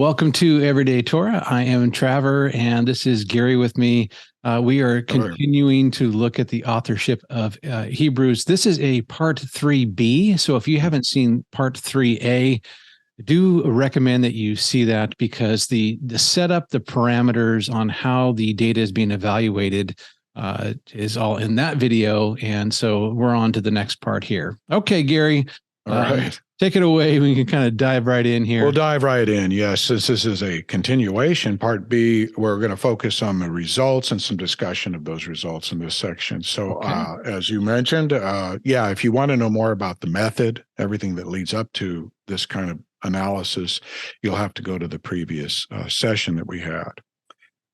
Welcome to Everyday Torah. I am Traver, and this is Gary with me. We are continuing to look at the authorship of Hebrews. This is a part 3B. So if you haven't seen part 3A, I do recommend that you see that because the setup, the parameters on how the data is being evaluated is all in that video. And so we're on to the next part here. Okay, Gary. All right. Take it away. We can kind of dive right in here. We'll dive right in. Yes, since this is a continuation, part B, we're going to focus on the results and some discussion of those results in this section. So as you mentioned, if you want to know more about the method, everything that leads up to this kind of analysis, you'll have to go to the previous session that we had.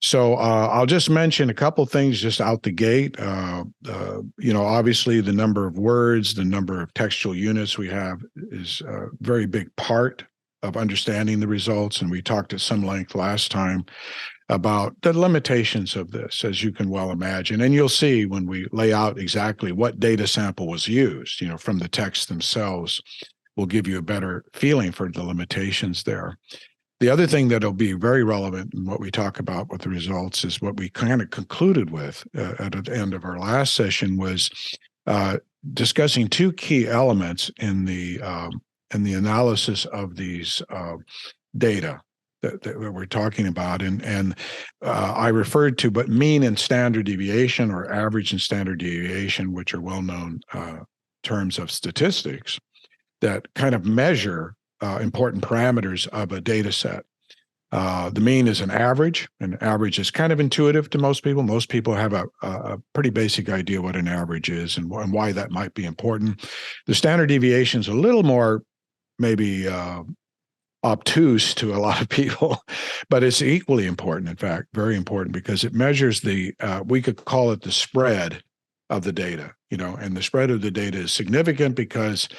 So I'll just mention a couple things just out the gate. Obviously the number of words, the number of textual units we have is a very big part of understanding the results. And we talked at some length last time about the limitations of this, as you can well imagine. And you'll see when we lay out exactly what data sample was used, from the text themselves, will give you a better feeling for the limitations there. The other thing that'll be very relevant in what we talk about with the results is what we kind of concluded with at the end of our last session was discussing two key elements in the analysis of these data that we're talking about. And I referred to but mean and standard deviation, or average and standard deviation, which are well-known terms of statistics that kind of measure important parameters of a data set. The mean is an average, and average is kind of intuitive to most people. Most people have a pretty basic idea what an average is and why that might be important. The standard deviation is a little more maybe obtuse to a lot of people, but it's equally important, in fact, very important, because it measures we could call it the spread of the data, and the spread of the data is significant because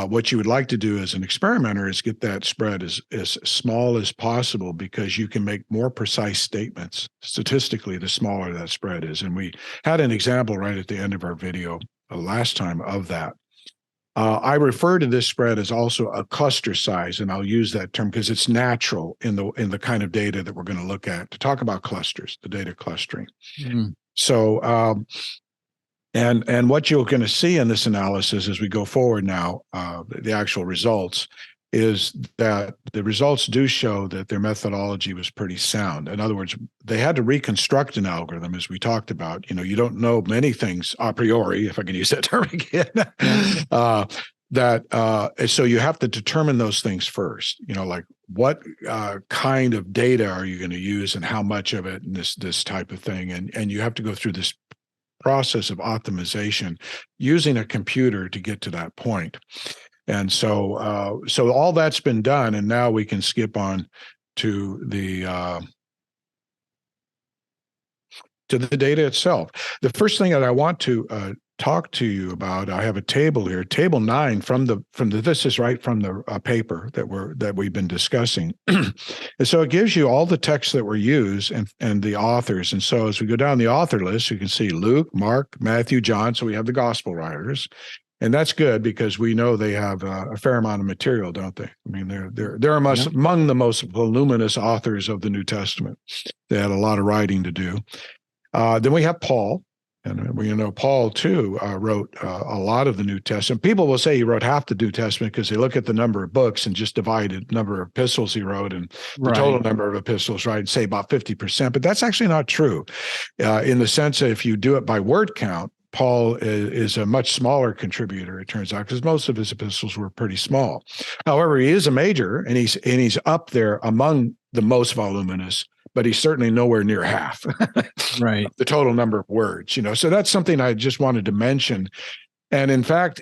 what you would like to do as an experimenter is get that spread as small as possible, because you can make more precise statements statistically the smaller that spread is. And we had an example right at the end of our video last time of that. I refer to this spread as also a cluster size, and I'll use that term because it's natural in the kind of data that we're going to look at to talk about clusters, the data clustering. Mm-hmm. So And what you're going to see in this analysis as we go forward now, the actual results, is that the results do show that their methodology was pretty sound. In other words, they had to reconstruct an algorithm, as we talked about. You don't know many things a priori, if I can use that term again. So you have to determine those things first. Like what kind of data are you going to use, and how much of it, and this type of thing. And you have to go through this process of optimization using a computer to get to that point. And so all that's been done, and now we can skip on to the data itself. The first thing that I want to talk to you about, I have a table here, table 9 this is right from the paper that we've been discussing. And so it gives you all the texts that were used and the authors. And so as we go down the author list, you can see Luke, Mark, Matthew, John. So we have the gospel writers, and that's good because we know they have a fair amount of material, don't they? I mean, they're among the most voluminous authors of the New Testament. They had a lot of writing to do. Then we have Paul. And we know Paul, too, wrote a lot of the New Testament. People will say he wrote half the New Testament because they look at the number of books and just divided number of epistles he wrote and the total number of epistles, right, and say about 50%. But that's actually not true in the sense that if you do it by word count, Paul is a much smaller contributor, it turns out, because most of his epistles were pretty small. However, he is a major, and he's up there among the most voluminous, but he's certainly nowhere near half right. the total number of words, So that's something I just wanted to mention. And in fact,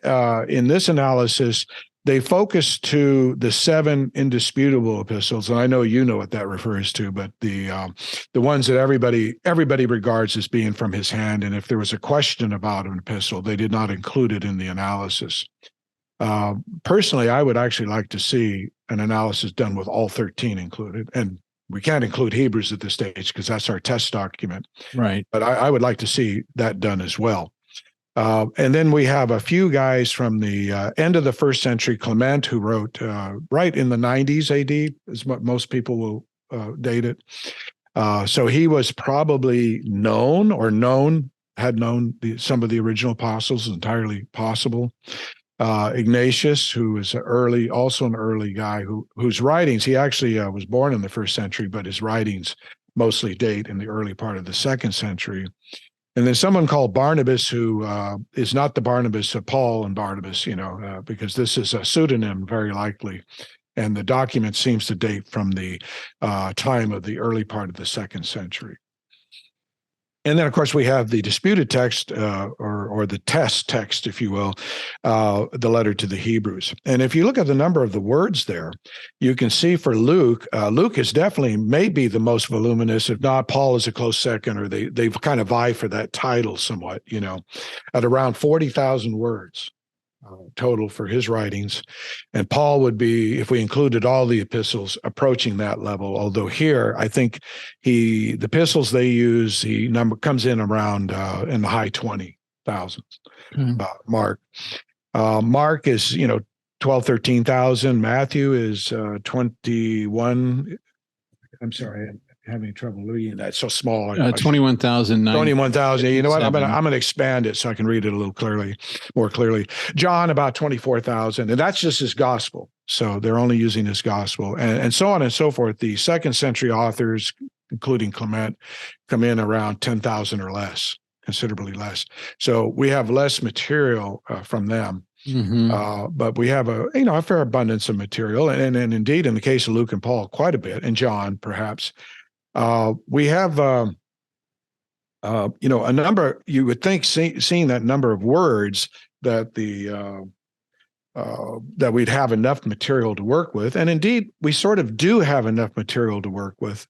in this analysis, they focus to the 7 indisputable epistles, and I know you know what that refers to, but the ones that everybody regards as being from his hand. And if there was a question about an epistle, they did not include it in the analysis. Personally, I would actually like to see an analysis done with all 13 included, and we can't include Hebrews at this stage because that's our test document. Right. But I would like to see that done as well. And then we have a few guys from the end of the first century. Clement, who wrote right in the 90s AD, is what most people will date it. So he was probably had known some of the original apostles, entirely possible. Ignatius, who is also an early guy whose writings, he actually was born in the first century, but his writings mostly date in the early part of the second century. And then someone called Barnabas, who is not the Barnabas of Paul and Barnabas, because this is a pseudonym, very likely. And the document seems to date from the time of the early part of the second century. And then, of course, we have the disputed text, or the test text, if you will, the letter to the Hebrews. And if you look at the number of the words there, you can see for Luke, Luke is definitely maybe the most voluminous. If not, Paul is a close second, or they kind of vie for that title somewhat, at around 40,000 words. Total for his writings. And Paul would be, if we included all the epistles, approaching that level. Although here, I think the epistles they use, the number comes in around in the high 20,000. Mark is, 12, 13,000. Matthew is 21. I'm sorry, I'm having trouble reading that. It's so small. 21,000. 21,000. You know what? I'm gonna expand it so I can read it a little more clearly. John, about 24,000, and that's just his gospel. So they're only using his gospel, and so on and so forth. The second century authors, including Clement, come in around 10,000 or less, considerably less. So we have less material from them. Mm-hmm. But we have a fair abundance of material, and indeed in the case of Luke and Paul, quite a bit, and John perhaps. We have a number. You would think seeing that number of words that that we'd have enough material to work with, and indeed we sort of do have enough material to work with,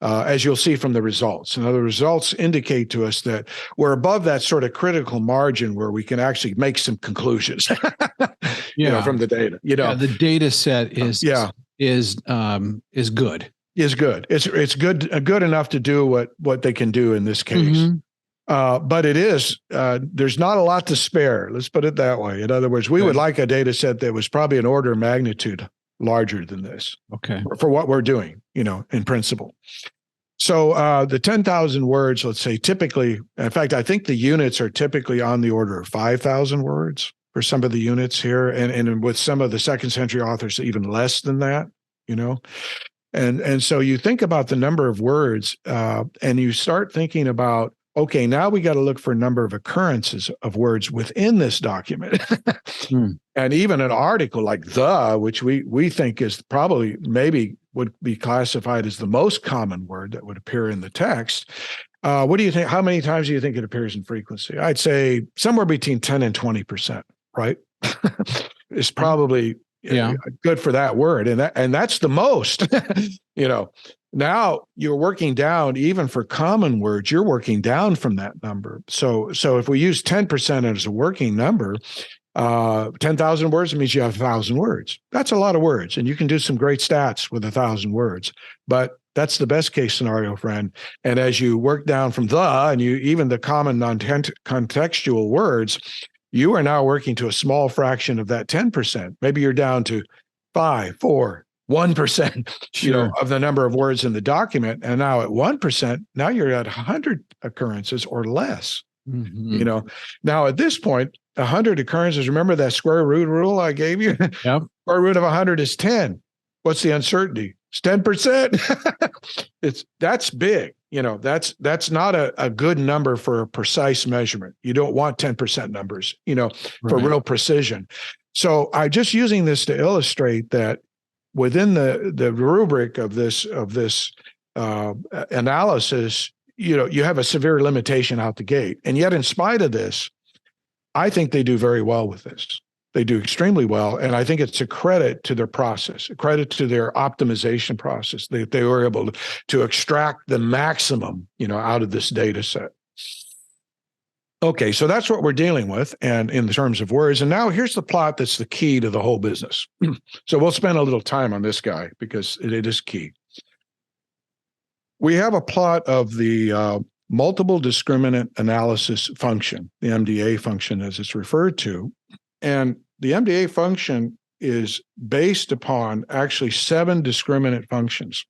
as you'll see from the results. And the results indicate to us that we're above that sort of critical margin where we can actually make some conclusions. From the data. The data set is good. Is good. It's good enough to do what they can do in this case. Mm-hmm. But it is there's not a lot to spare. Let's put it that way. In other words, we would like a data set that was probably an order of magnitude larger than this. Okay. For what we're doing, in principle. So the 10,000 words, let's say, typically, in fact, I think the units are typically on the order of 5,000 words for some of the units here, and with some of the second century authors, even less than that. And so you think about the number of words, and you start thinking about, okay, now we got to look for a number of occurrences of words within this document. And even an article like which we think is probably maybe would be classified as the most common word that would appear in the text. What do you think? How many times do you think it appears in frequency? I'd say somewhere between 10 and 20%, right? It's probably good for that word. And that's the most, Now you're working down, even for common words, you're working down from that number. So if we use 10% as a working number, 10,000 words means you have 1,000 words. That's a lot of words. And you can do some great stats with 1,000 words, but that's the best case scenario, friend. And as you work down from and even the common non-contextual words, you are now working to a small fraction of that 10%. Maybe you're down to 5, 4, 1%, of the number of words in the document. And now at 1%, now you're at 100 occurrences or less. Mm-hmm. Now at this point, 100 occurrences, remember that square root rule I gave you? Yep. Square root of 100 is 10. What's the uncertainty? It's 10%. That's big. That's not a good number for a precise measurement. You don't want 10% numbers, for real precision. So I'm just using this to illustrate that within the rubric of this analysis, you have a severe limitation out the gate. And yet, in spite of this, I think they do very well with this. They do extremely well. And I think it's a credit to their process, a credit to their optimization process. They were able to extract the maximum, out of this data set. Okay, so that's what we're dealing with, and in terms of words. And now here's the plot that's the key to the whole business. So we'll spend a little time on this guy because it is key. We have a plot of the multiple discriminant analysis function, the MDA function as it's referred to. And the MDA function is based upon actually 7 discriminant functions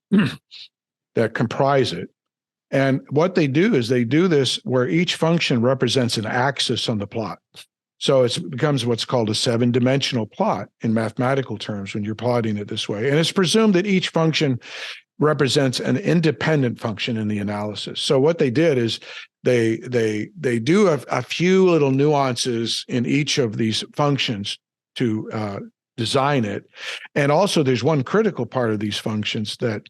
that comprise it. And what they do is they do this where each function represents an axis on the plot. So it becomes what's called a 7-dimensional plot in mathematical terms when you're plotting it this way. And it's presumed that each function represents an independent function in the analysis. So what they did is they do a few little nuances in each of these functions to design it. And also there's one critical part of these functions that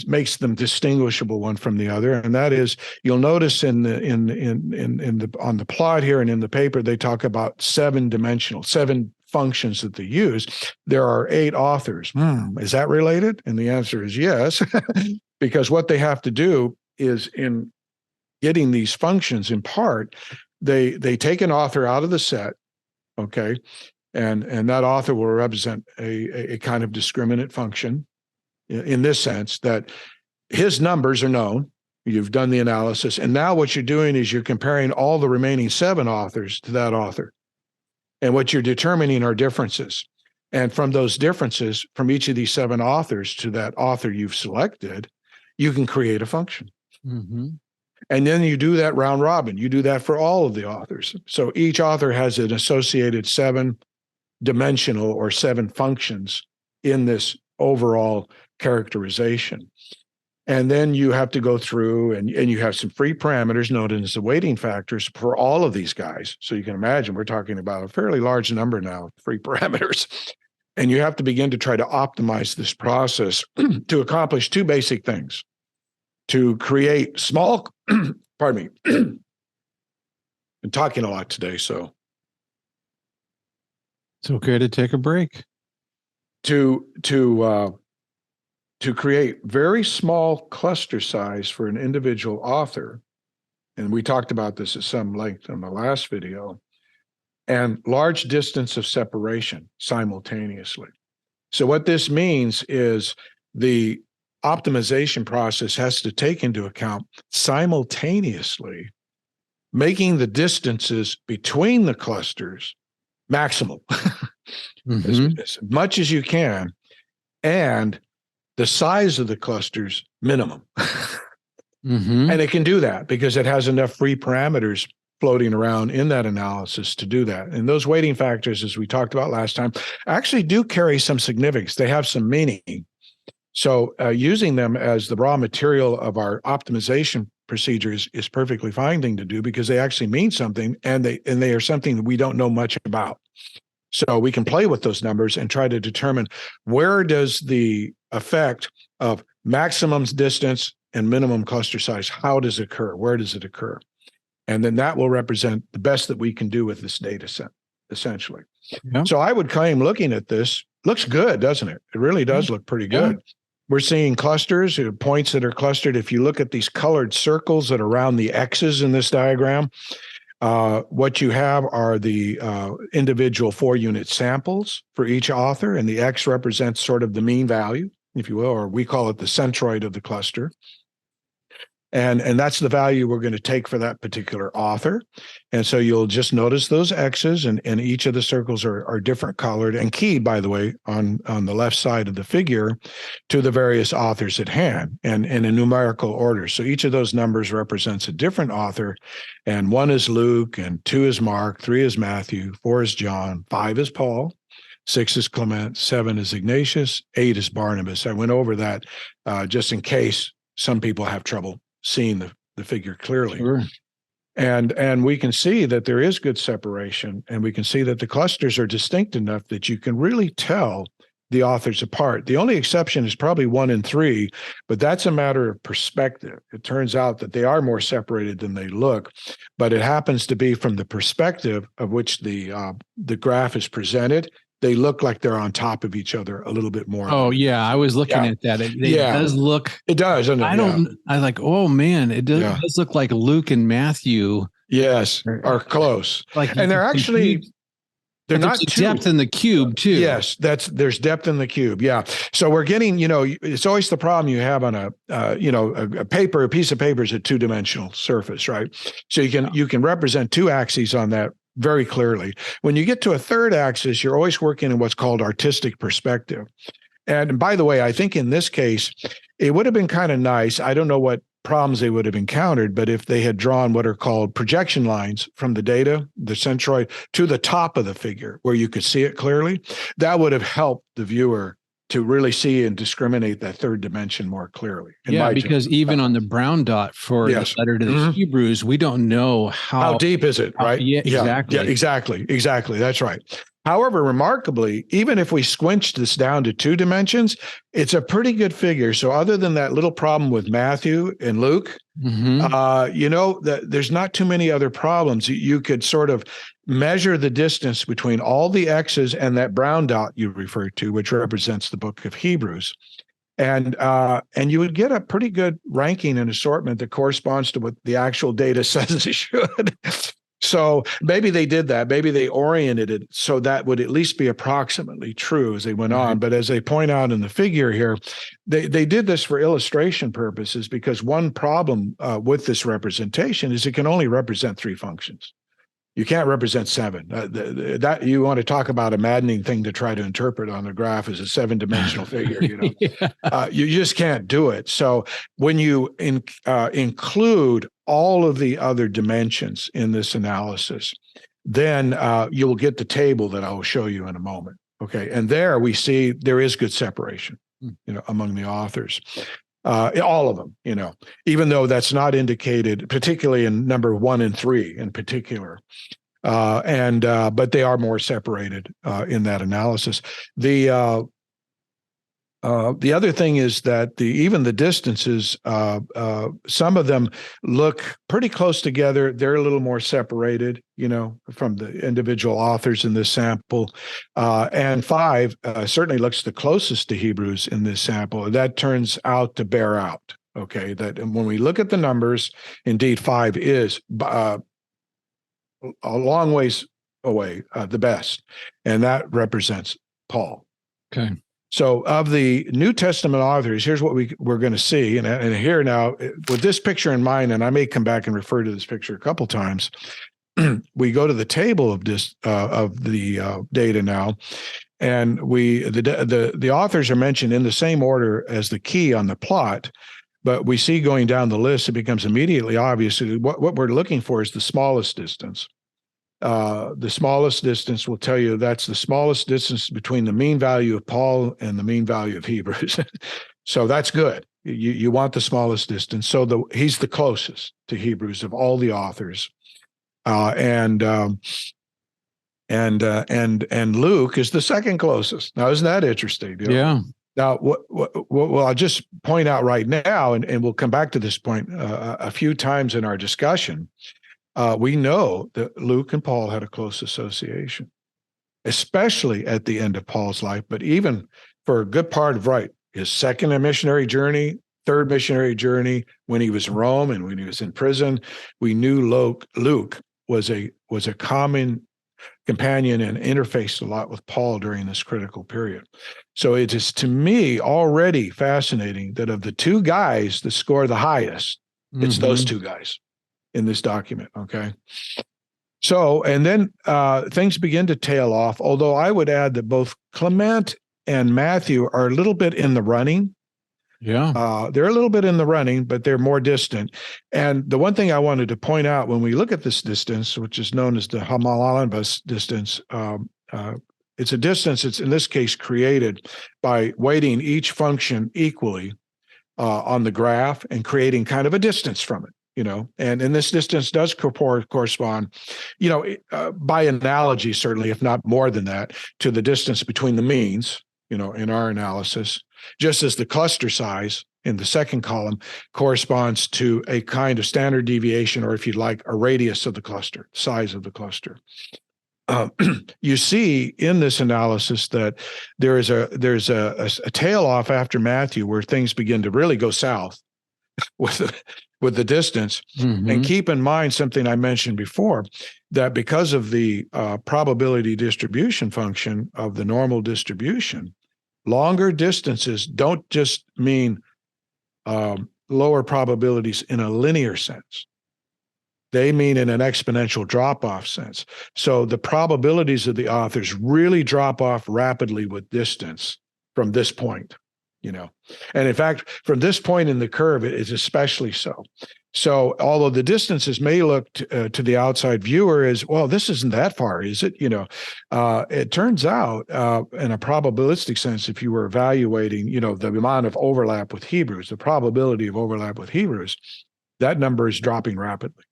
makes them distinguishable one from the other. And that is, you'll notice on the plot here and in the paper, they talk about 7-dimensional, 7 functions that they use. There are 8 authors. Is that related? And the answer is yes, because what they have to do is, in getting these functions in part, they take an author out of the set, okay? And that author will represent a kind of discriminant function in this sense that his numbers are known. You've done the analysis. And now what you're doing is you're comparing all the remaining 7 authors to that author. And what you're determining are differences. And from those differences, from each of these 7 authors to that author you've selected, you can create a function. Mm-hmm. And then you do that round robin. You do that for all of the authors. So each author has an associated 7-dimensional or 7 functions in this overall characterization. And then you have to go through and you have some free parameters known as the weighting factors for all of these guys. So you can imagine we're talking about a fairly large number now of free parameters. And you have to begin to try to optimize this process to accomplish 2 basic things. To create small, pardon me, been talking a lot today, so. It's okay to take a break. To create very small cluster size for an individual author, and we talked about this at some length in the last video, and large distance of separation simultaneously. So what this means is the optimization process has to take into account simultaneously making the distances between the clusters maximal, as much as you can, and the size of the clusters minimum. And it can do that because it has enough free parameters floating around in that analysis to do that. And those weighting factors, as we talked about last time, actually do carry some significance. They have some meaning. So using them as the raw material of our optimization procedures is perfectly fine thing to do because they actually mean something, and they are something that we don't know much about. So we can play with those numbers and try to determine where does the effect of maximum distance and minimum cluster size, how does it occur? Where does it occur? And then that will represent the best that we can do with this data set, essentially. Yeah. So I would claim looking at this, looks good, doesn't it? It really does look pretty good. Yeah. We're seeing clusters, points that are clustered. If you look at these colored circles that are around the X's in this diagram, what you have are the individual 4-unit samples for each author, and the X represents sort of the mean value, if you will, or we call it the centroid of the cluster. And that's the value we're going to take for that particular author. And so you'll just notice those X's, and each of the circles are different colored and keyed, by the way, on the left side of the figure to the various authors at hand and in a numerical order. So each of those numbers represents a different author, and 1 is Luke, and 2 is Mark, 3 is Matthew, 4 is John, 5 is Paul, 6 is Clement, 7 is Ignatius, 8 is Barnabas. I went over that just in case some people have trouble seeing the figure clearly. Sure. And we can see that there is good separation, and we can see that the clusters are distinct enough that you can really tell the authors apart. The only exception is probably 1 and 3, but that's a matter of perspective. It turns out that they are more separated than they look, but it happens to be from the perspective of which the graph is presented. They look like they're on top of each other a little bit more. Oh yeah, I was looking at that. It does look. It does. Doesn't it? I like. Oh man, it does look like Luke and Matthew. Yes, are close. Like, and they're actually They're but not there's depth in the cube too. Yes, there's depth in the cube. Yeah. So we're getting, it's always the problem you have on a piece of paper is a two-dimensional surface, right? So you can represent two axes on that very clearly. When you get to a third axis, you're always working in what's called artistic perspective. And by the way, I think in this case, it would have been kind of nice. I don't know what problems they would have encountered, but if they had drawn what are called projection lines from the data, the centroid, to the top of the figure where you could see it clearly, that would have helped the viewer to really see and discriminate that third dimension more clearly. Yeah, because even on the brown dot for the letter to the Hebrews, we don't know how deep is it, right? Yeah, exactly. Yeah, exactly. That's right. However, remarkably, even if we squinched this down to two dimensions, it's a pretty good figure. So other than that little problem with Matthew and Luke, there's not too many other problems. You could sort of measure the distance between all the X's and that brown dot you referred to, which represents the book of Hebrews. And you would get a pretty good ranking and assortment that corresponds to what the actual data says it should. So maybe they did that. Maybe they oriented it so that would at least be approximately true as they went on. But as they point out in the figure here, they did this for illustration purposes because one problem with this representation is it can only represent three functions. You can't represent seven. That you want to talk about a maddening thing to try to interpret on the graph as a seven-dimensional figure. You just can't do it. So when you include all of the other dimensions in this analysis, then you'll get the table that I will show you in a moment. Okay, and there we see there is good separation, among the authors. All of them, even though that's not indicated, particularly in number 1 and 3 in particular. But they are more separated in that analysis. The other thing is that even the distances, some of them look pretty close together. They're a little more separated, from the individual authors in this sample. And 5 certainly looks the closest to Hebrews in this sample. That turns out to bear out, okay, that when we look at the numbers, indeed 5 is a long ways away the best, and that represents Paul. Okay. So of the New Testament authors, here's what we're going to see. And here now, with this picture in mind, and I may come back and refer to this picture a couple times, we go to the table of the data now, and the authors are mentioned in the same order as the key on the plot, but we see going down the list, it becomes immediately obvious what we're looking for is the smallest distance. The smallest distance will tell you that's the smallest distance between the mean value of Paul and the mean value of Hebrews. So that's good. You want the smallest distance. So he's the closest to Hebrews of all the authors. And Luke is the second closest. Now, isn't that interesting? Yeah. Now, well, I'll just point out right now, and we'll come back to this point a few times in our discussion. We know that Luke and Paul had a close association, especially at the end of Paul's life, but even for a good part of his second missionary journey, third missionary journey, when he was in Rome and when he was in prison, we knew Luke was a common companion and interfaced a lot with Paul during this critical period. So it is, to me, already fascinating that of the two guys that score the highest, it's those two guys in this document, okay? So, and then things begin to tail off, although I would add that both Clement and Matthew are a little bit in the running. Yeah. They're a little bit in the running, but they're more distant. And the one thing I wanted to point out when we look at this distance, which is known as the Hamalambas distance, it's a distance, it's in this case created by weighting each function equally on the graph and creating kind of a distance from it. And this distance does correspond, by analogy, certainly, if not more than that, to the distance between the means, in our analysis, just as the cluster size in the second column corresponds to a kind of standard deviation, or if you'd like, a radius of the cluster, size of the cluster. You see in this analysis that there's a tail off after Matthew where things begin to really go south with with the distance. And keep in mind something I mentioned before, that because of the probability distribution function of the normal distribution, longer distances don't just mean lower probabilities in a linear sense. They mean in an exponential drop-off sense. So the probabilities of the authors really drop off rapidly with distance from this point. And in fact, from this point in the curve, it is especially so. So although the distances may look to the outside viewer as, well, this isn't that far, is it? It turns out in a probabilistic sense, if you were evaluating, the amount of overlap with Hebrews, the probability of overlap with Hebrews, that number is dropping rapidly.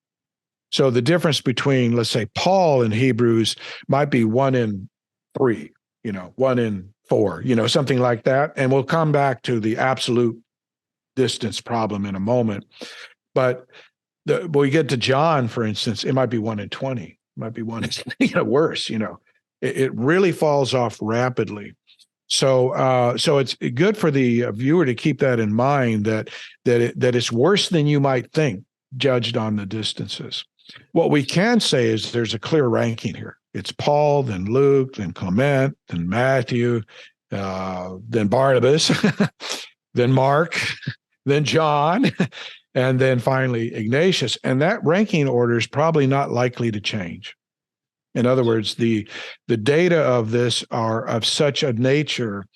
So the difference between, let's say, Paul and Hebrews might be 1 in 3, 1 in 4, something like that. And we'll come back to the absolute distance problem in a moment. But when we get to John, for instance, it might be 1 in 20, it might be 1 in worse, it really falls off rapidly. So it's good for the viewer to keep that in mind, that it's worse than you might think, judged on the distances. What we can say is there's a clear ranking here. It's Paul, then Luke, then Clement, then Matthew, then Barnabas, then Mark, then John, and then finally Ignatius. And that ranking order is probably not likely to change. In other words, the data of this are of such a nature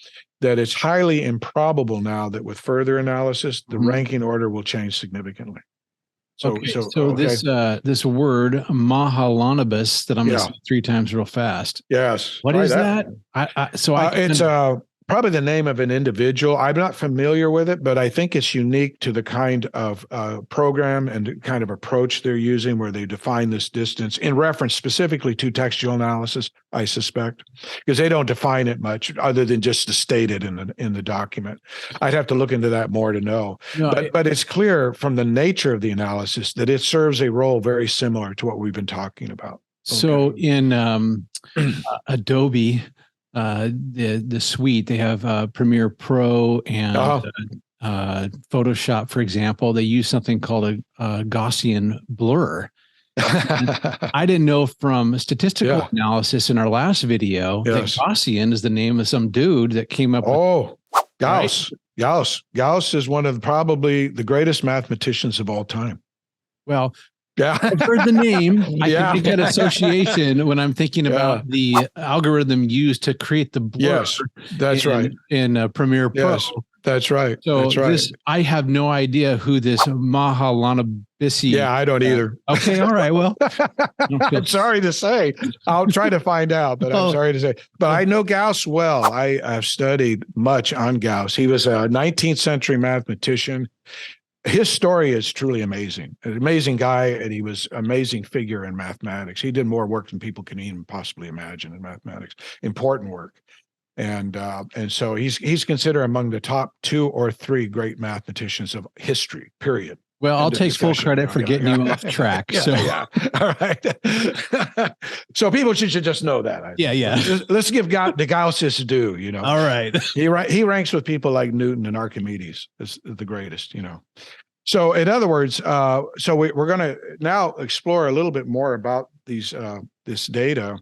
that it's highly improbable now that with further analysis, the ranking order will change significantly. So this word Mahalanobus that I'm going to say 3 times real fast. Yes. What is that? It's probably the name of an individual. I'm not familiar with it, but I think it's unique to the kind of program and kind of approach they're using, where they define this distance in reference specifically to textual analysis, I suspect, because they don't define it much other than just to state it in the document. I'd have to look into that more to know. But it's clear from the nature of the analysis that it serves a role very similar to what we've been talking about. So in Adobe, the suite, they have Premiere Pro and Photoshop, for example. They use something called a Gaussian blur. I didn't know from statistical analysis in our last video that Gaussian is the name of some dude that came up with Gauss. Right? Gauss is one of probably the greatest mathematicians of all time. Well, I've heard the name. I can make that association when I'm thinking about the algorithm used to create the blur. Yes, that's right. In Premiere Pro. Yes, that's right. So that's right. I have no idea who this Mahalanobisi. Yeah, I don't either. Okay, all right. Well, I'm sorry to say. I'll try to find out, but I'm sorry to say. But I know Gauss well. I have studied much on Gauss. He was a 19th century mathematician. His story is truly amazing. An amazing guy, and he was an amazing figure in mathematics. He did more work than people can even possibly imagine in mathematics. Important work. And so he's considered among the top 2 or 3 great mathematicians of history, period. Well, I'll take full credit for getting you off track. All right. So people should just know that. Let's give the Gauss his due, All right. He ranks with people like Newton and Archimedes as the greatest, So in other words, we're going to now explore a little bit more about this data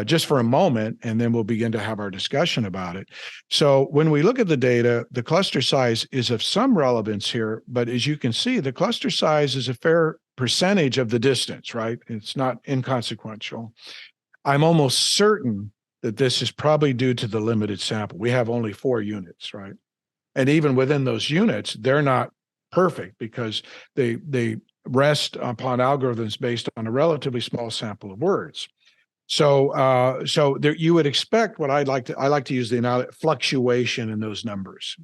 just for a moment, and then we'll begin to have our discussion about it. So when we look at the data, the cluster size is of some relevance here, but as you can see, the cluster size is a fair percentage of the distance, right? It's not inconsequential. I'm almost certain that this is probably due to the limited sample. We have only 4 units, right? And even within those units, they're not perfect because they rest upon algorithms based on a relatively small sample of words. So there, you would expect what I like to use the analogy fluctuation in those numbers.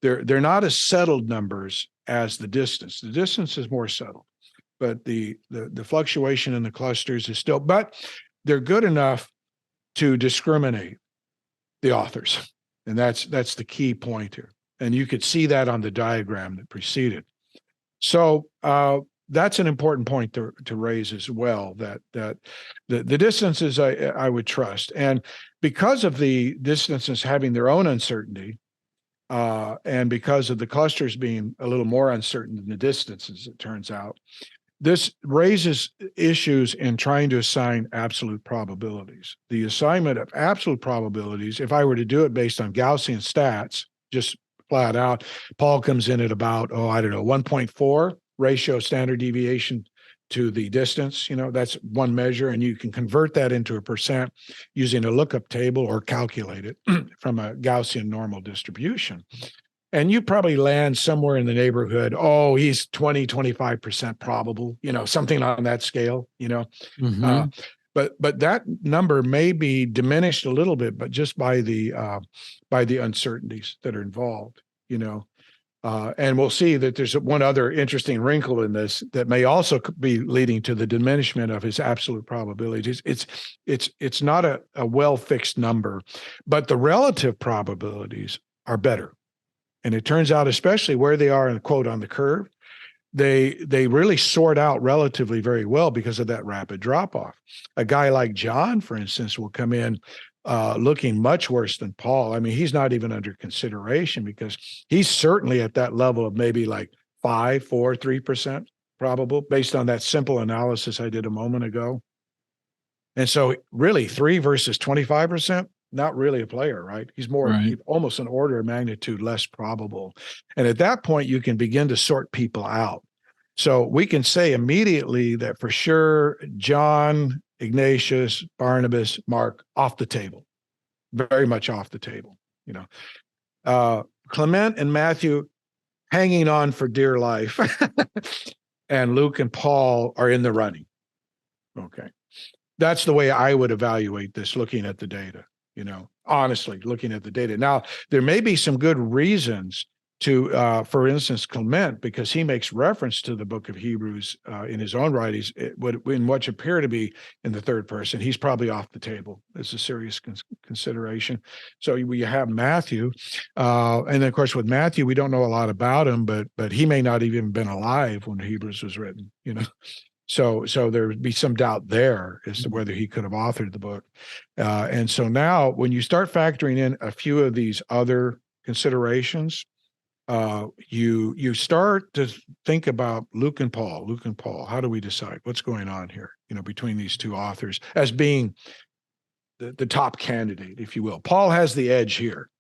They're not as settled numbers as the distance. The distance is more settled, but the fluctuation in the clusters is still. But they're good enough to discriminate the authors, and that's the key point here. And you could see that on the diagram that preceded. So that's an important point to raise as well, that the distances I would trust. And because of the distances having their own uncertainty, And because of the clusters being a little more uncertain than the distances, it turns out, this raises issues in trying to assign absolute probabilities. The assignment of absolute probabilities, if I were to do it based on Gaussian stats, just flat out, Paul comes in at about, 1.4 ratio standard deviation to the distance. That's one measure, and you can convert that into a percent using a lookup table or calculate it from a Gaussian normal distribution. And you probably land somewhere in the neighborhood, he's 25% probable, something on that scale, Mm-hmm. But that number may be diminished a little bit, but just by the uncertainties that are involved, and we'll see that there's one other interesting wrinkle in this that may also be leading to the diminishment of his absolute probabilities. It's not a well-fixed number, but the relative probabilities are better. And it turns out, especially where they are in the quote on the curve, they really sort out relatively very well because of that rapid drop off. A guy like John, for instance, will come in looking much worse than Paul. I mean, he's not even under consideration because he's certainly at that level of maybe like 5, 4, 3% probable based on that simple analysis I did a moment ago. And so really 3 versus 25%, not really a player, right? He's more almost an order of magnitude less probable. And at that point, you can begin to sort people out. So we can say immediately that for sure, John, Ignatius, Barnabas, Mark, off the table, very much off the table. Clement and Matthew hanging on for dear life, and Luke and Paul are in the running. Okay. That's the way I would evaluate this, looking at the data. Honestly, looking at the data. Now, there may be some good reasons to, for instance, Clement, because he makes reference to the book of Hebrews in his own writings, in what appear to be in the third person. He's probably off the table. It's a serious consideration. So you have Matthew, and then of course with Matthew, we don't know a lot about him, but he may not even been alive when Hebrews was written. So there would be some doubt there as to whether he could have authored the book. And so now when you start factoring in a few of these other considerations, you start to think about Luke and Paul. How do we decide what's going on here, between these two authors as being the top candidate, if you will? Paul has the edge here,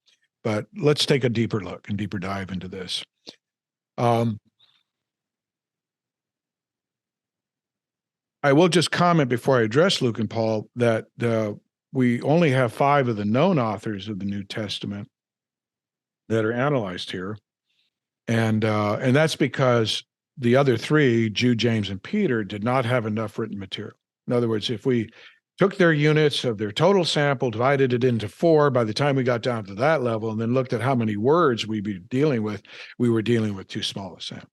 but let's take a deeper look and deeper dive into this. I will just comment before I address Luke and Paul that we only have 5 of the known authors of the New Testament that are analyzed here. And that's because the other 3, Jude, James, and Peter, did not have enough written material. In other words, if we took their units of their total sample, divided it into 4, by the time we got down to that level, and then looked at how many words we'd be dealing with, we were dealing with too small a sample.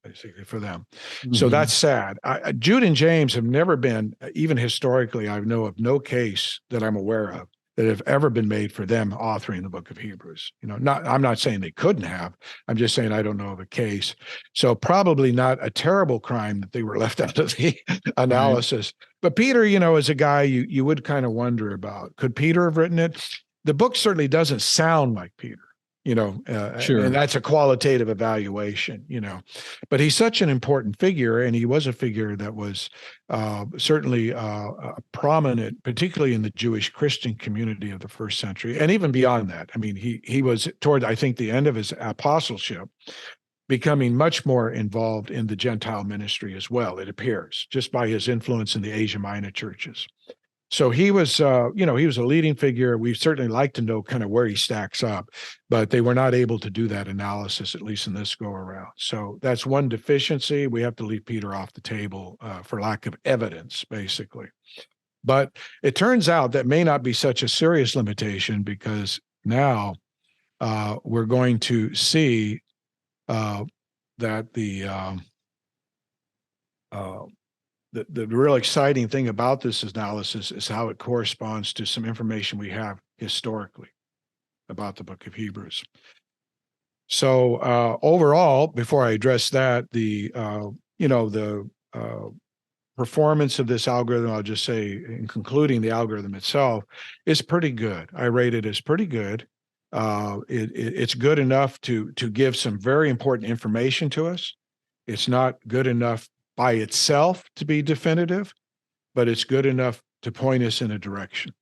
Basically for them. Mm-hmm. So that's sad. Jude and James have never been, even historically, I know of no case that I'm aware of that have ever been made for them authoring the book of Hebrews. I'm not saying they couldn't have. I'm just saying I don't know of a case. So probably not a terrible crime that they were left out of the analysis. Right. But Peter, is a guy you would kind of wonder about. Could Peter have written it? The book certainly doesn't sound like Peter. Sure. And that's a qualitative evaluation, but he's such an important figure, and he was a figure that was certainly prominent, particularly in the Jewish Christian community of the first century, and even beyond that. I mean, he was toward, I think, the end of his apostleship, becoming much more involved in the Gentile ministry as well, it appears, just by his influence in the Asia Minor churches. So he was, he was a leading figure. We certainly like to know kind of where he stacks up, but they were not able to do that analysis, at least in this go around. So that's one deficiency. We have to leave Peter off the table for lack of evidence, basically. But it turns out that may not be such a serious limitation, because now we're going to see that the real exciting thing about this analysis is how it corresponds to some information we have historically about the book of Hebrews. So overall, before I address that, the performance of this algorithm, I'll just say, in concluding the algorithm itself, is pretty good. I rate it as pretty good. It's good enough to give some very important information to us. It's not good enough by itself to be definitive, but it's good enough to point us in a direction.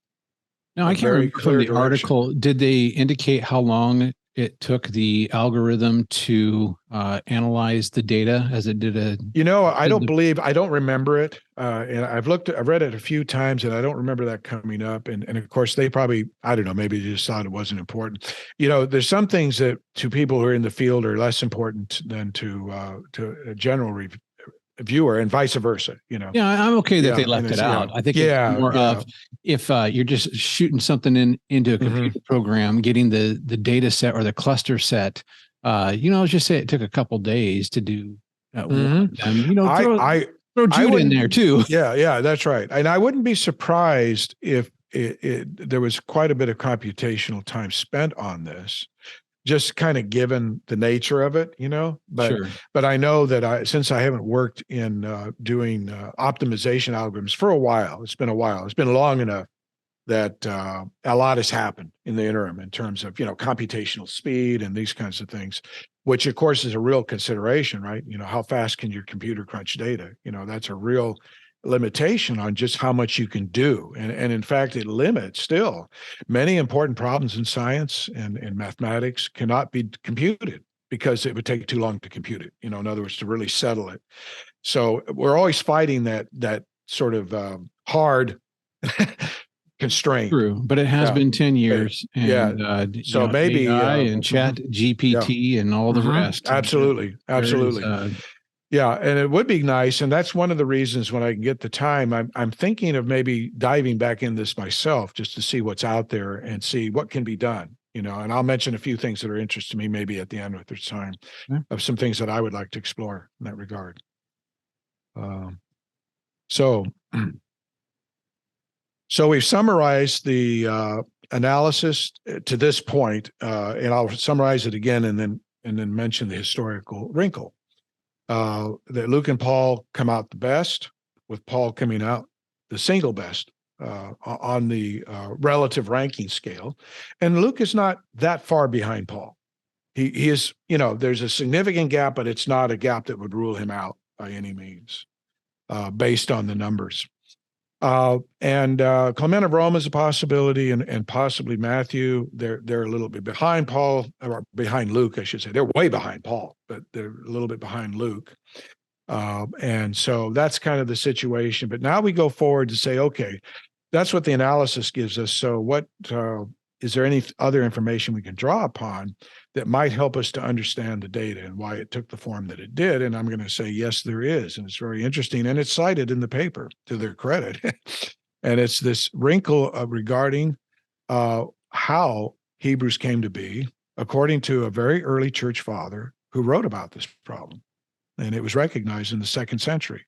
Now, I can't remember from the article, did they indicate how long it took the algorithm to analyze the data as it did I don't remember it. And I've read it a few times and I don't remember that coming up. And of course they probably, I don't know, maybe they just thought it wasn't important. There's some things that to people who are in the field are less important than to a general viewer and vice versa. Yeah, I'm okay that they left it out. I think it's more of if you're just shooting something into a computer program, getting the data set or the cluster set, let's just say it took a couple days to do one of them. Throw Jude in there too. Yeah, that's right. And I wouldn't be surprised if there was quite a bit of computational time spent on this, just kind of given the nature of it, but I know that since I haven't worked in doing optimization algorithms for a while, it's been long enough that a lot has happened in the interim in terms of, computational speed and these kinds of things, which of course is a real consideration, right? How fast can your computer crunch data? That's a real limitation on just how much you can do. And in fact, it limits still many important problems in science and mathematics cannot be computed because it would take too long to compute it, in other words, to really settle it. So we're always fighting that sort of hard constraint. True, but it has been 10 years. And, so maybe AI and Chat GPT and all the rest. Absolutely. Yeah, and it would be nice, and that's one of the reasons when I can get the time, I'm thinking of maybe diving back in this myself just to see what's out there and see what can be done, and I'll mention a few things that are interesting to me maybe at the end if there's time of some things that I would like to explore in that regard. So we've summarized the analysis to this point, and I'll summarize it again and then mention the historical wrinkle. That Luke and Paul come out the best, with Paul coming out the single best on the relative ranking scale. And Luke is not that far behind Paul. He is, there's a significant gap, but it's not a gap that would rule him out by any means, based on the numbers. And Clement of Rome is a possibility, and possibly Matthew. They're a little bit behind Paul, or behind Luke, I should say. They're way behind Paul, but they're a little bit behind Luke. And so that's kind of the situation. But now we go forward to say, okay, that's what the analysis gives us. So what is there any other information we can draw upon that might help us to understand the data and why it took the form that it did? And I'm going to say, yes, there is. And it's very interesting. And it's cited in the paper, to their credit. And it's this wrinkle regarding how Hebrews came to be, according to a very early church father who wrote about this problem. And it was recognized in the 2nd century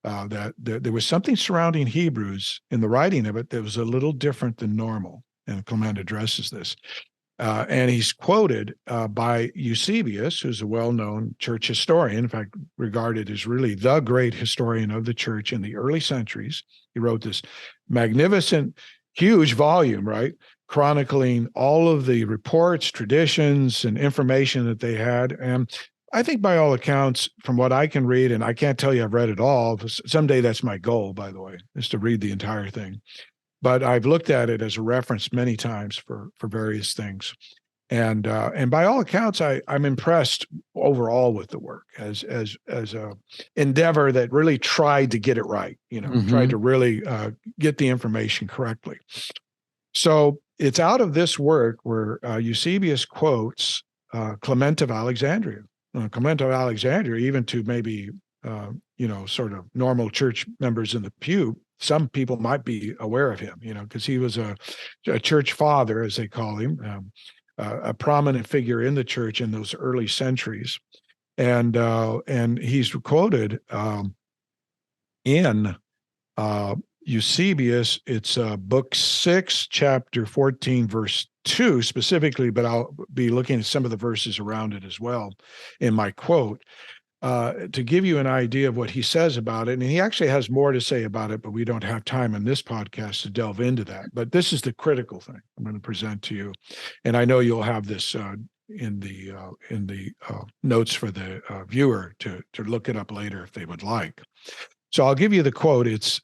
that there was something surrounding Hebrews in the writing of it that was a little different than normal. And Clement addresses this. And he's quoted by Eusebius, who's a well-known church historian, in fact, regarded as really the great historian of the church in the early centuries. He wrote this magnificent, huge volume, right, chronicling all of the reports, traditions, and information that they had. And I think by all accounts, from what I can read, and I can't tell you I've read it all, someday that's my goal, by the way, is to read the entire thing. But I've looked at it as a reference many times for various things. And by all accounts, I'm impressed overall with the work as a endeavor that really tried to get it right, tried to really get the information correctly. So it's out of this work where Eusebius quotes Clement of Alexandria. Clement of Alexandria, even to maybe, sort of normal church members in the pew, some people might be aware of him, because he was a church father, as they call him, a prominent figure in the church in those early centuries. And he's quoted in Eusebius. It's book 6, chapter 14, verse 2 specifically, but I'll be looking at some of the verses around it as well in my quote. to give you an idea of what he says about it. And he actually has more to say about it, but we don't have time in this podcast to delve into that. But this is the critical thing I'm going to present to you. And I know you'll have this in the notes for the viewer to look it up later if they would like. So I'll give you the quote. It's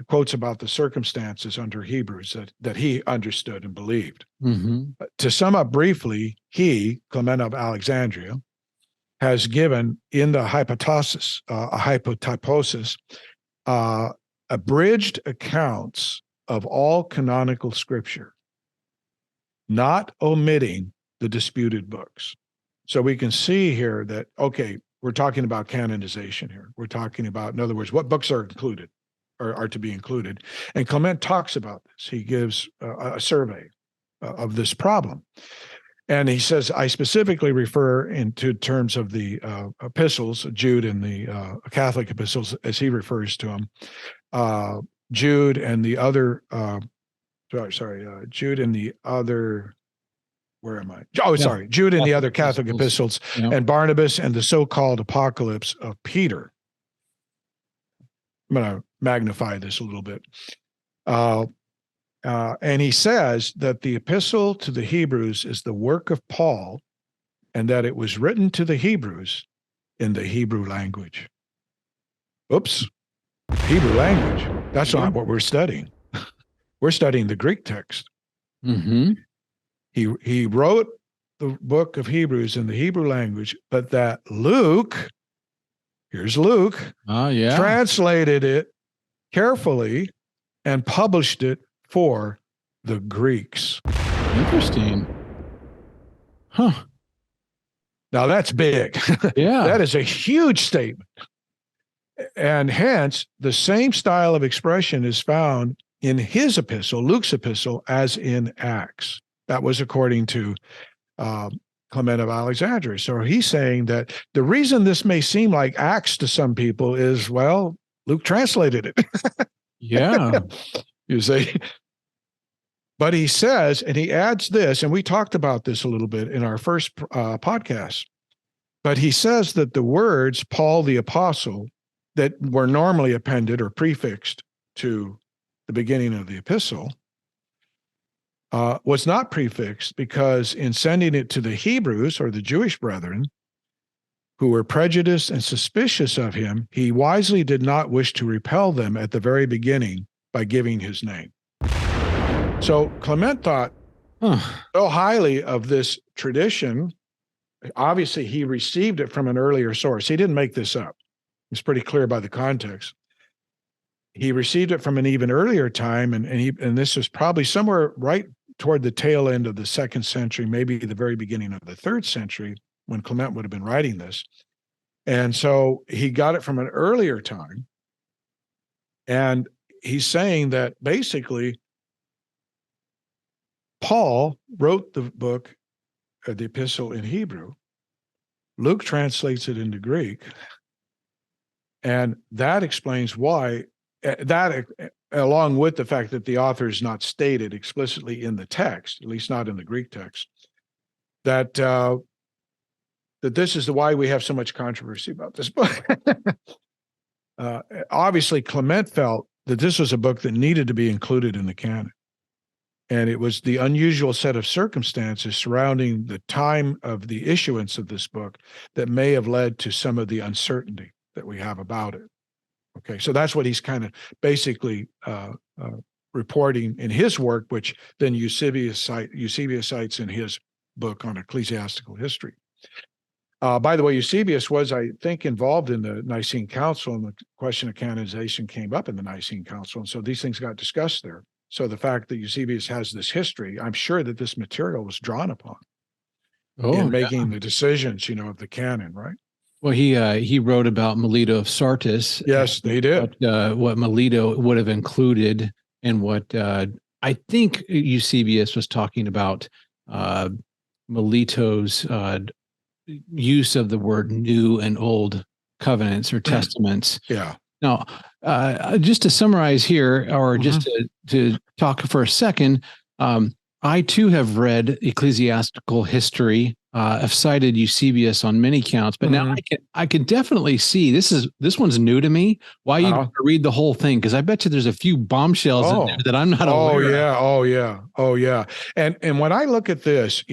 quotes about the circumstances under Hebrews that he understood and believed. Mm-hmm. To sum up briefly, he, Clement of Alexandria, has given in the hypotyposis, abridged accounts of all canonical scripture, not omitting the disputed books. So we can see here that, okay, we're talking about canonization here. We're talking about, in other words, what books are included or are to be included. And Clement talks about this. He gives a survey of this problem. And he says, I specifically refer into terms of the epistles, Jude and the Catholic epistles, as he refers to them, Jude and the other, Jude and the other, where am I? Oh, sorry, Jude and the other Catholic epistles, and Barnabas and the so-called apocalypse of Peter. I'm going to magnify this a little bit. And he says that the epistle to the Hebrews is the work of Paul and that it was written to the Hebrews in the Hebrew language. Oops, Hebrew language. That's not what we're studying. We're studying the Greek text. Mm-hmm. He wrote the book of Hebrews in the Hebrew language, but that Luke, here's Luke, translated it carefully and published it for the Greeks. Interesting. Huh. Now that's big. Yeah. That is a huge statement. And hence, the same style of expression is found in his epistle, Luke's epistle, as in Acts. That was according to Clement of Alexandria. So he's saying that the reason this may seem like Acts to some people is, well, Luke translated it. Yeah. You see? But he says, and he adds this, and we talked about this a little bit in our first podcast, but he says that the words Paul the Apostle that were normally appended or prefixed to the beginning of the epistle was not prefixed because in sending it to the Hebrews or the Jewish brethren who were prejudiced and suspicious of him, he wisely did not wish to repel them at the very beginning by giving his name. So Clement thought so highly of this tradition. Obviously, he received it from an earlier source. He didn't make this up. It's pretty clear by the context. He received it from an even earlier time, and this was probably somewhere right toward the tail end of the 2nd century, maybe the very beginning of the 3rd century, when Clement would have been writing this. And so he got it from an earlier time. And he's saying that basically Paul wrote the book, the epistle in Hebrew. Luke translates it into Greek. And that explains why, that along with the fact that the author is not stated explicitly in the text, at least not in the Greek text, that this is why we have so much controversy about this book. Obviously, Clement felt that this was a book that needed to be included in the canon. And it was the unusual set of circumstances surrounding the time of the issuance of this book that may have led to some of the uncertainty that we have about it. Okay, so that's what he's kind of basically reporting in his work, which then Eusebius cites in his book on ecclesiastical history. By the way, Eusebius was, I think, involved in the Nicene Council, and the question of canonization came up in the Nicene Council, and so these things got discussed there. So the fact that Eusebius has this history, I'm sure that this material was drawn upon in making the decisions, of the canon, right? Well, he wrote about Melito of Sardis. Yes, they did. What Melito would have included, and what I think Eusebius was talking about Melito's use of the word new and old covenants or testaments. Yeah. Now, just to summarize here, or just to talk for a second, I too have read ecclesiastical history I've cited Eusebius on many counts, but now I can definitely see this one's new to me. Why you read the whole thing? Because I bet you there's a few bombshells in there that I'm not aware of. Oh yeah. And when I look at this,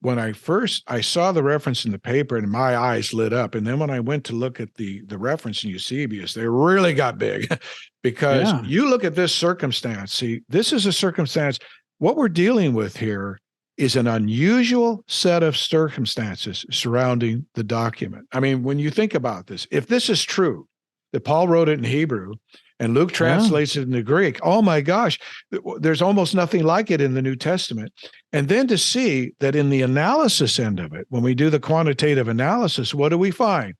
when I saw the reference in the paper and my eyes lit up, and then when I went to look at the reference in Eusebius, they really got big, because you look at this circumstance. See, this is a circumstance. What we're dealing with here is an unusual set of circumstances surrounding the document. I mean, when you think about this, if this is true, that Paul wrote it in Hebrew and Luke translates it into Greek, oh my gosh, there's almost nothing like it in the New Testament. And then to see that in the analysis end of it, when we do the quantitative analysis, what do we find?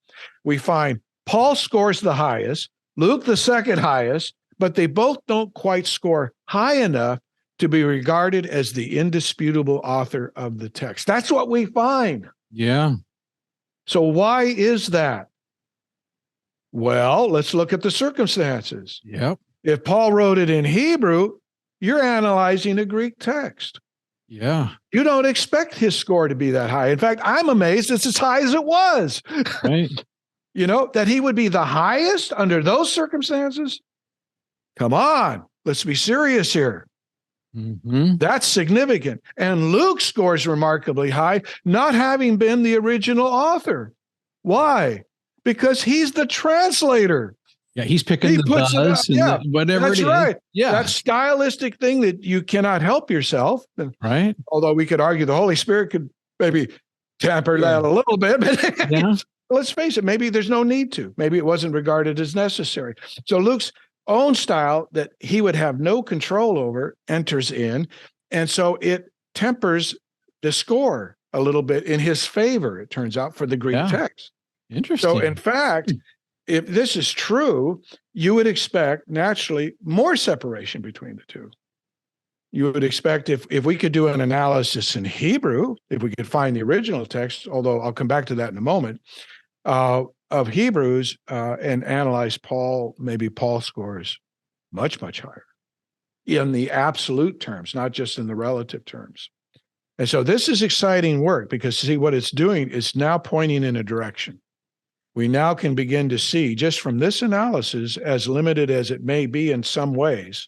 We find Paul scores the highest, Luke the second highest, but they both don't quite score high enough to be regarded as the indisputable author of the text. That's what we find. Yeah. So why is that? Well, let's look at the circumstances. Yep. If Paul wrote it in Hebrew, you're analyzing a Greek text. Yeah. You don't expect his score to be that high. In fact, I'm amazed it's as high as it was. Right. That he would be the highest under those circumstances. Come on, let's be serious here. That's significant. And Luke scores remarkably high, not having been the original author. Why? Because he's the translator. Yeah, he's picking the buzz and whatever that's it is. Right. Yeah. That stylistic thing that you cannot help yourself. Right. Although we could argue the Holy Spirit could maybe tamper that a little bit. But let's face it, maybe there's no need to. Maybe it wasn't regarded as necessary. So Luke's own style that he would have no control over enters in. And so it tempers the score a little bit in his favor, it turns out, for the Greek text. Interesting. So in fact, if this is true, you would expect naturally more separation between the two. You would expect if we could do an analysis in Hebrew, if we could find the original text, although I'll come back to that in a moment, of Hebrews and analyze Paul, maybe Paul scores much, much higher in the absolute terms, not just in the relative terms. And so this is exciting work, because see what it's doing is now pointing in a direction. We now can begin to see, just from this analysis, as limited as it may be in some ways,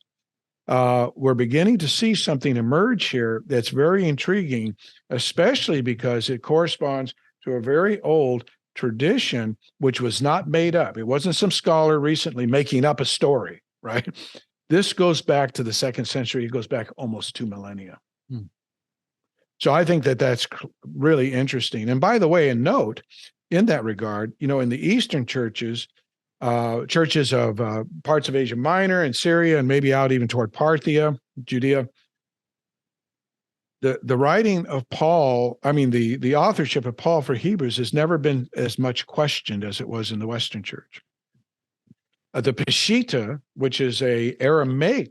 we're beginning to see something emerge here that's very intriguing, especially because it corresponds to a very old tradition, which was not made up. It wasn't some scholar recently making up a story, right? This goes back to the 2nd century. It goes back almost 2 millennia. So I think that that's really interesting. And by the way, a note in that regard, in the Eastern churches of parts of Asia Minor and Syria, and maybe out even toward Parthia, Judea, the writing of Paul, the authorship of Paul for Hebrews has never been as much questioned as it was in the Western church. The Peshitta, which is a Aramaic,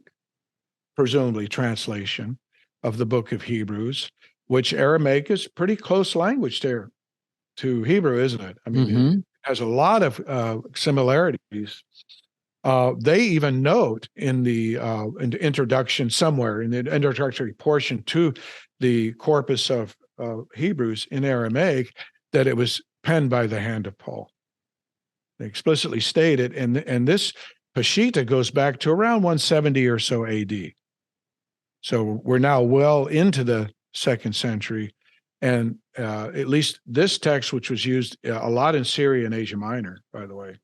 presumably, translation of the book of Hebrews, which Aramaic is pretty close language to Hebrew, isn't it? It has a lot of similarities. They even note in the introduction somewhere, in the introductory portion to the corpus of Hebrews in Aramaic, that it was penned by the hand of Paul. They explicitly state it, and this Peshitta goes back to around 170 or so AD. So we're now well into the 2nd century, and at least this text, which was used a lot in Syria and Asia Minor, by the way,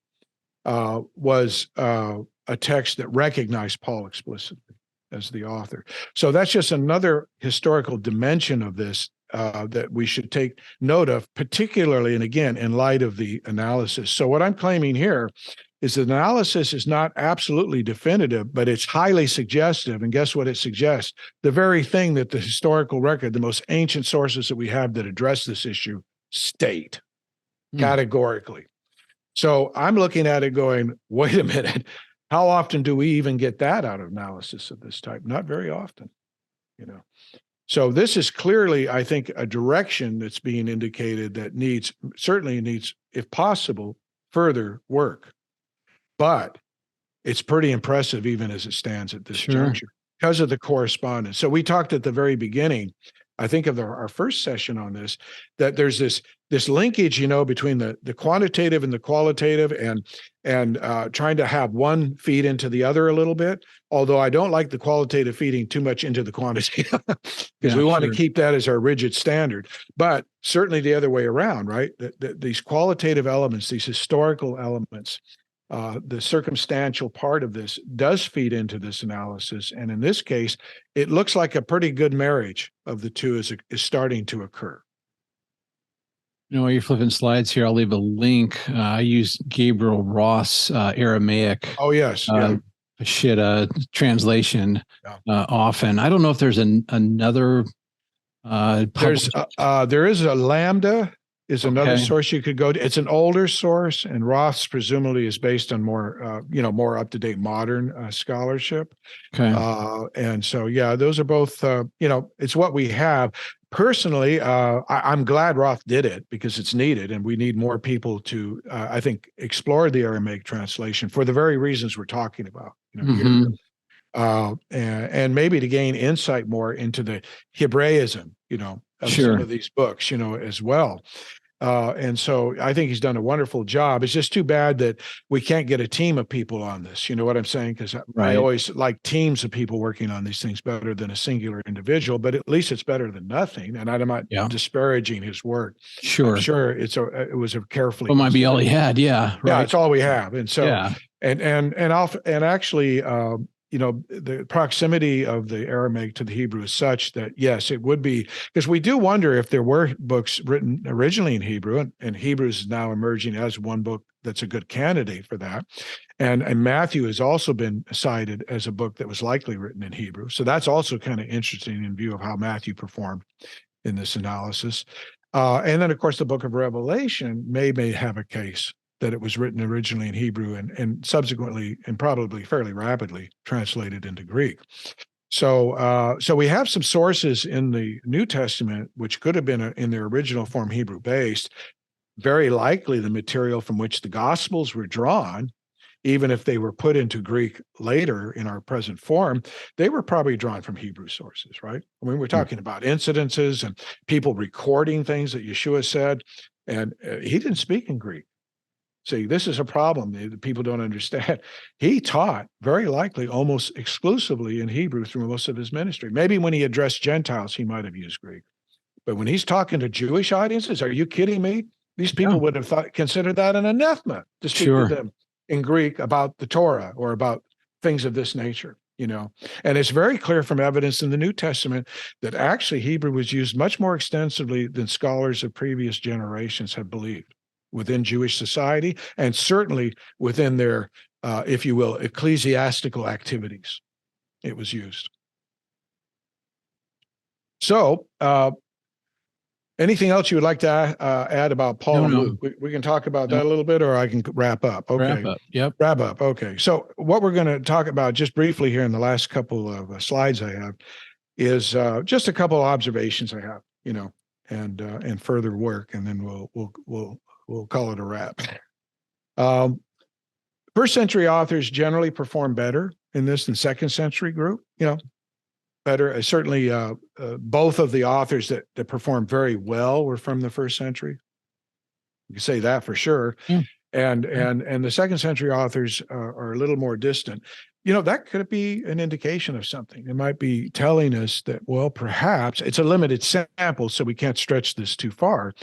was a text that recognized Paul explicitly as the author. So that's just another historical dimension of this that we should take note of, particularly, and again, in light of the analysis. So what I'm claiming here is that analysis is not absolutely definitive, but it's highly suggestive. And guess what it suggests? The very thing that the historical record, the most ancient sources that we have that address this issue, state categorically. So I'm looking at it going, wait a minute, how often do we even get that out of analysis of this type? Not very often, So this is clearly, I think, a direction that's being indicated that certainly needs, if possible, further work. But it's pretty impressive even as it stands at this juncture because of the correspondence. So we talked at the very beginning I think of our first session on this, that there's this linkage, between the quantitative and the qualitative, and trying to have one feed into the other a little bit. Although I don't like the qualitative feeding too much into the quantitative, because we want to keep that as our rigid standard. But certainly the other way around, right? These qualitative elements, these historical elements, the circumstantial part of this does feed into this analysis. And in this case, it looks like a pretty good marriage of the two is starting to occur. While you're flipping slides here, I'll leave a link. I use Gabriel Ross Aramaic. Oh, yes. Translation often. I don't know if there's another. There is a Lambda is another source you could go to. It's an older source, and Roth's presumably is based on more, more up-to-date modern scholarship. Okay. And so, those are both, it's what we have. Personally, I'm glad Roth did it, because it's needed, and we need more people to, I think, explore the Aramaic translation for the very reasons we're talking about. Here. And maybe to gain insight more into the Hebraism, of some of these books, as well. And so I think he's done a wonderful job. It's just too bad that we can't get a team of people on this. You know what I'm saying? Because I always like teams of people working on these things better than a singular individual, but at least it's better than nothing. And I'm not disparaging his work. Sure. I'm sure it was a carefully. It might be all he had. Yeah. Right. Yeah. It's all we have. And so, and actually, the proximity of the Aramaic to the Hebrew is such that, yes, it would be, because we do wonder if there were books written originally in Hebrew, and Hebrews is now emerging as one book that's a good candidate for that. And Matthew has also been cited as a book that was likely written in Hebrew. So that's also kind of interesting in view of how Matthew performed in this analysis. And then, of course, the book of Revelation may have a case that it was written originally in Hebrew and subsequently, and probably fairly rapidly, translated into Greek. So we have some sources in the New Testament which could have been in their original form Hebrew based. Very likely the material from which the Gospels were drawn, even if they were put into Greek later in our present form, they were probably drawn from Hebrew sources, right? I mean, we're talking about incidences and people recording things that Yeshua said, and he didn't speak in Greek. See, this is a problem that people don't understand. He taught very likely almost exclusively in Hebrew through most of his ministry. Maybe when he addressed Gentiles, he might have used Greek. But when he's talking to Jewish audiences, are you kidding me? These people would have considered that an anathema to speak to them in Greek about the Torah or about things of this nature, And it's very clear from evidence in the New Testament that actually Hebrew was used much more extensively than scholars of previous generations have believed within Jewish society, and certainly within their, if you will, ecclesiastical activities. It was used. So, anything else you would like to add about Paul and Luke? We can talk about that a little bit, or I can wrap up. Okay. Wrap up. Yep. Wrap up. Okay. So what we're going to talk about just briefly here in the last couple of slides I have is just a couple of observations I have, and further work, and then we'll call it a wrap. First century authors generally perform better in this than second century group, better. Certainly, both of the authors that performed very well were from the first century. You can say that for sure. And the second century authors are a little more distant. That could be an indication of something. It might be telling us that, well, perhaps it's a limited sample, so we can't stretch this too far,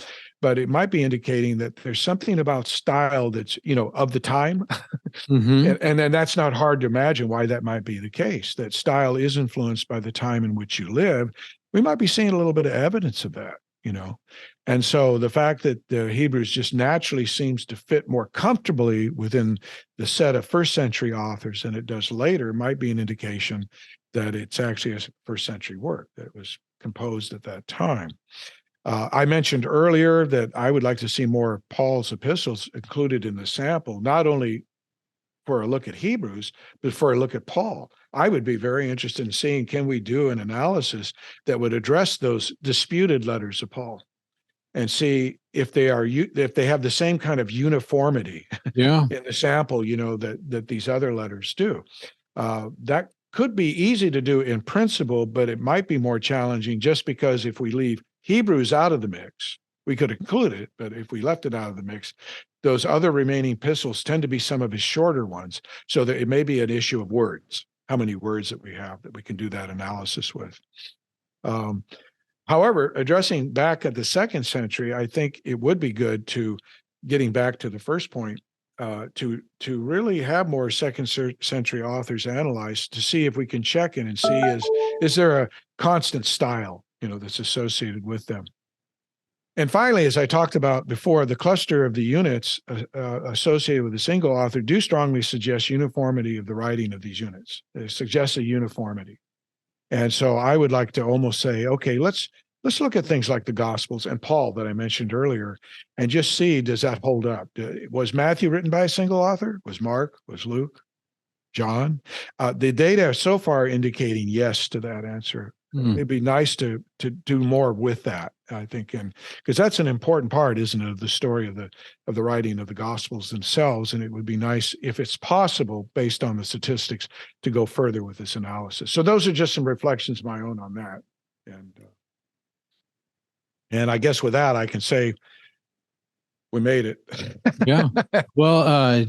but it might be indicating that there's something about style that's, of the time. And then that's not hard to imagine why that might be the case, that style is influenced by the time in which you live. We might be seeing a little bit of evidence of that, And so the fact that the Hebrews just naturally seems to fit more comfortably within the set of first century authors than it does later might be an indication that it's actually a first century work that was composed at that time. I mentioned earlier that I would like to see more of Paul's epistles included in the sample, not only for a look at Hebrews, but for a look at Paul. I would be very interested in seeing, can we do an analysis that would address those disputed letters of Paul and see if they have the same kind of uniformity in the sample, that these other letters do. That could be easy to do in principle, but it might be more challenging just because if we leave Hebrews out of the mix, we could include it, but if we left it out of the mix, those other remaining epistles tend to be some of his shorter ones, so that it may be an issue of words, how many words that we have that we can do that analysis with. However, addressing back at the 2nd century, I think it would be good to, getting back to the first point, to really have more 2nd century authors analyzed to see if we can check in and see is there a constant style, that's associated with them. And finally, as I talked about before, the cluster of the units associated with a single author do strongly suggest uniformity of the writing of these units. It suggests a uniformity. And so I would like to almost say, okay, let's look at things like the Gospels and Paul that I mentioned earlier and just see, does that hold up? Was Matthew written by a single author? Was Mark? Was Luke? John? The data so far indicating yes to that answer. It'd be nice to do more with that, I think, and because that's an important part, isn't it, of the story of the writing of the Gospels themselves. And it would be nice, if it's possible, based on the statistics, to go further with this analysis. So those are just some reflections of my own on that. And I guess with that, I can say we made it. Yeah. Well,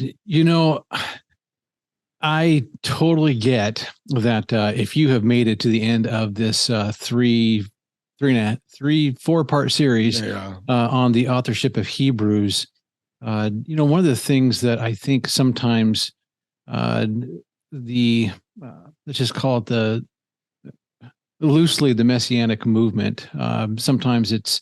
I totally get that if you have made it to the end of this 4-part series on the authorship of Hebrews, one of the things that I think sometimes let's just call it loosely the Messianic movement. Sometimes it's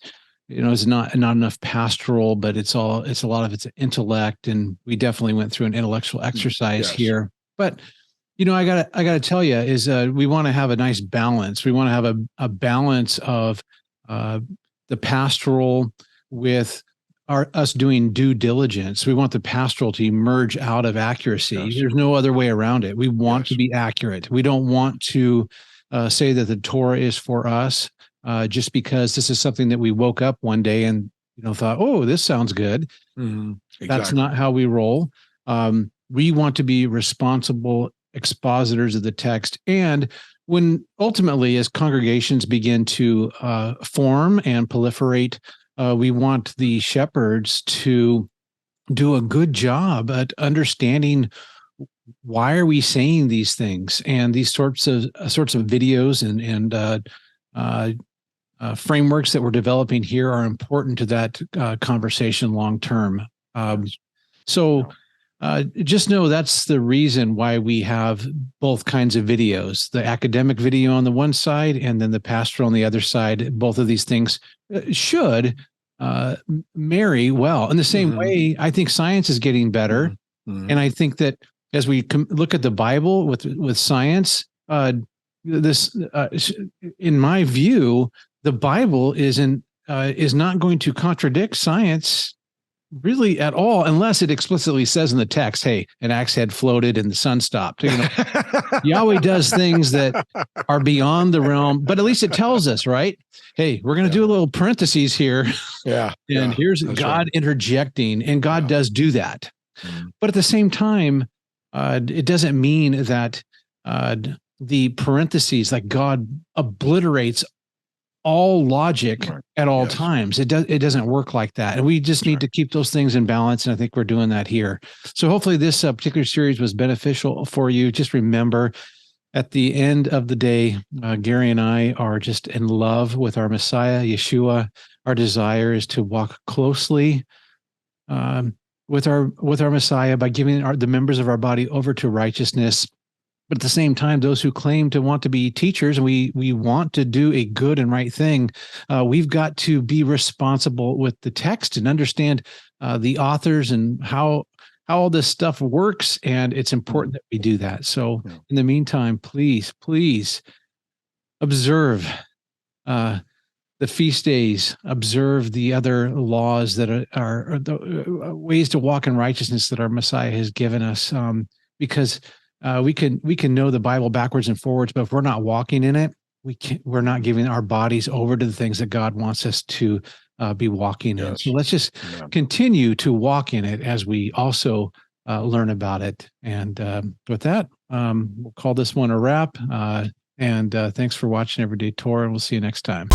not enough pastoral, but it's a lot of it's intellect, and we definitely went through an intellectual exercise here. But I gotta tell you is we want to have a nice balance. We want to have a balance of the pastoral with us doing due diligence. We want the pastoral to emerge out of accuracy. Yes. There's no other way around it. We want to be accurate. We don't want to say that the Torah is for us just because this is something that we woke up one day and thought, oh, this sounds good. Exactly. That's not how we roll. We want to be responsible expositors of the text. And when ultimately, as congregations begin to form and proliferate, we want the shepherds to do a good job at understanding why are we saying these things, and these sorts of videos and frameworks that we're developing here are important to that conversation long term. Just know that's the reason why we have both kinds of videos, the academic video on the one side and then the pastoral on the other side. Both of these things should marry well. In the same way, I think science is getting better. And I think that as we look at the Bible with science, in my view, the Bible is not going to contradict science really at all, unless it explicitly says in the text, hey, an axe head floated and the sun stopped. Yahweh does things that are beyond the realm, but at least it tells us, right? Hey, we're going to do a little parentheses here. And here's God interjecting, and God does do that. But at the same time, it doesn't mean that the parentheses, like God obliterates all logic at all times. It doesn't work like that. And we just need to keep those things in balance. And I think we're doing that here. So hopefully this particular series was beneficial for you. Just remember, at the end of the day, Gary and I are just in love with our Messiah, Yeshua. Our desire is to walk closely with our Messiah by giving the members of our body over to righteousness. But at the same time, those who claim to want to be teachers, and we want to do a good and right thing, we've got to be responsible with the text and understand the authors and how all this stuff works. And it's important that we do that. So in the meantime, please observe the feast days, observe the other laws that are the ways to walk in righteousness that our Messiah has given us, because we can know the Bible backwards and forwards, but if we're not walking in it, we're not giving our bodies over to the things that God wants us to be walking in. So let's just continue to walk in it as we also learn about it. And with that, we'll call this one a wrap. And thanks for watching Everyday Torah, and we'll see you next time.